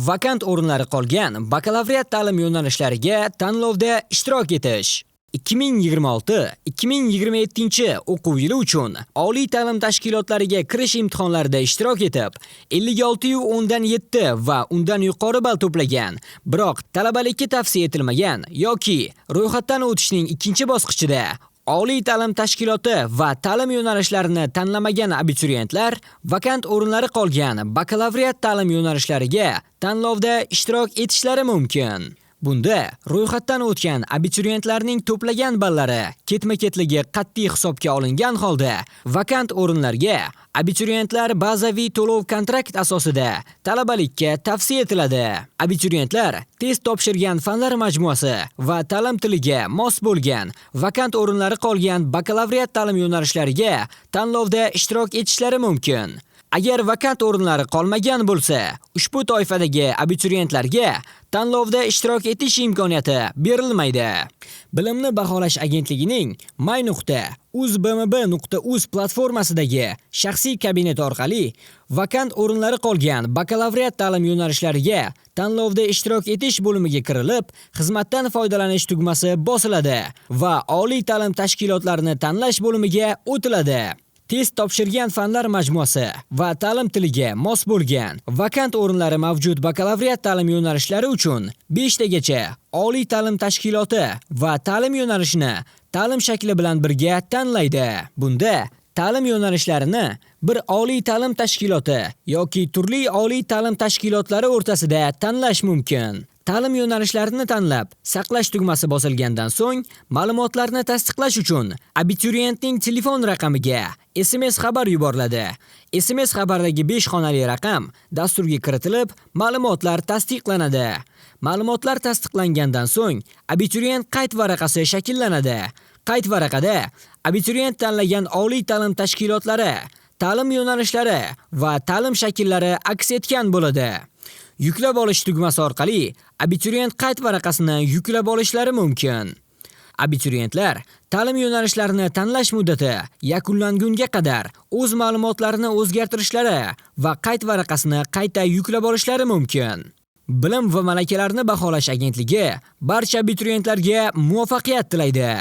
vakant o'rinlari qolgan bakalavriat ta'lim yo'nalishlariga tanlovda ishtirok etish. 2026-2027 o'quv yili uchun oliy ta'lim tashkilotlariga kirish imtihonlarida ishtirok etib, 56.7 va undan yuqori ball to'plagan, biroq talabalikka tavsiya etilmagan yoki ro'yxatdan o'tishning ikkinchi bosqichida oliy ta'lim tashkiloti va ta'lim yo'nalishlarini tanlamagan abituriyentlar vakant o'rinlari qolgan bakalavriat ta'lim yo'nalishlariga tanlovda ishtirok etishlari mumkin. Bunda ro'yxatdan o'tgan abituriyentlarning to'plagan ballari ketma-ketligi qat'iy hisobga olingan holda vakant o'rinlarga abituriyentlar bazaviy to'lov kontrakt asosida talabalikka tavsiya etiladi. Abituriyentlar test topshirgan fanlar majmuasi va ta'lim tiliga mos bo'lgan vakant o'rinlari qolgan bakalavriat ta'lim yo'nalishlariga tanlovda ishtirok etishlari mumkin. Agar vakant o'rinlari qolmagan bo'lsa, ushbu toifadagi abituriyentlarga tanlovda ishtirok etish imkoniyati berilmaydi. Bilimni baholash agentligining my.uzbmb.uz platformasidagi shaxsiy kabinet orqali vakant o'rinlari qolgan bakalavriat ta'lim yo'nalishlariga tanlovda ishtirok etish bo'limiga kirilib, xizmatdan foydalanish tugmasi bosiladi va oliy ta'lim tashkilotlarini tanlash bo'limiga o'tiladi. Test topshirgan fanlar majmuasi va ta'lim tiliga mos bo'lgan vakant o'rinlari mavjud bakalavriat ta'lim yo'nalishlari uchun 5 tagacha oliy ta'lim tashkiloti va ta'lim yo'nalishini ta'lim shakli bilan birga tanlaydi. Bunda ta'lim yo'nalishlarini bir oliy ta'lim tashkiloti yoki turli oliy ta'lim tashkilotlari o'rtasida tanlash mumkin. Ta'lim yo'nalishlarini tanlab, saqlash tugmasi bosilgandan so'ng, ma'lumotlarni tasdiqlash uchun abituriyentning telefon raqamiga SMS xabar yuboriladi. SMS xabardagi 5 xonali raqam dasturga kiritilib, ma'lumotlar tasdiqlanadi. Ma'lumotlar tasdiqlangandan so'ng, abituriyent qayd varaqasi shakllanadi. Qayd varaqada abituriyent tanlagan oliy ta'lim tashkilotlari, ta'lim yo'nalishlari va ta'lim shakllari aks etgan bo'ladi. Yuklab olish tugmasi orqali abituriyent qayd varaqasini yuklab olishlari mumkin. Abituriyentlar ta'lim yo'nalishlarini tanlash muddati yakunlangunga qadar o'z ma'lumotlarini o'zgartirishlari va qayd varaqasini qayta yuklab olishlari mumkin. Bilim va malakalarni baholash agentligi barcha abituriyentlarga muvaffaqiyat tilaydi.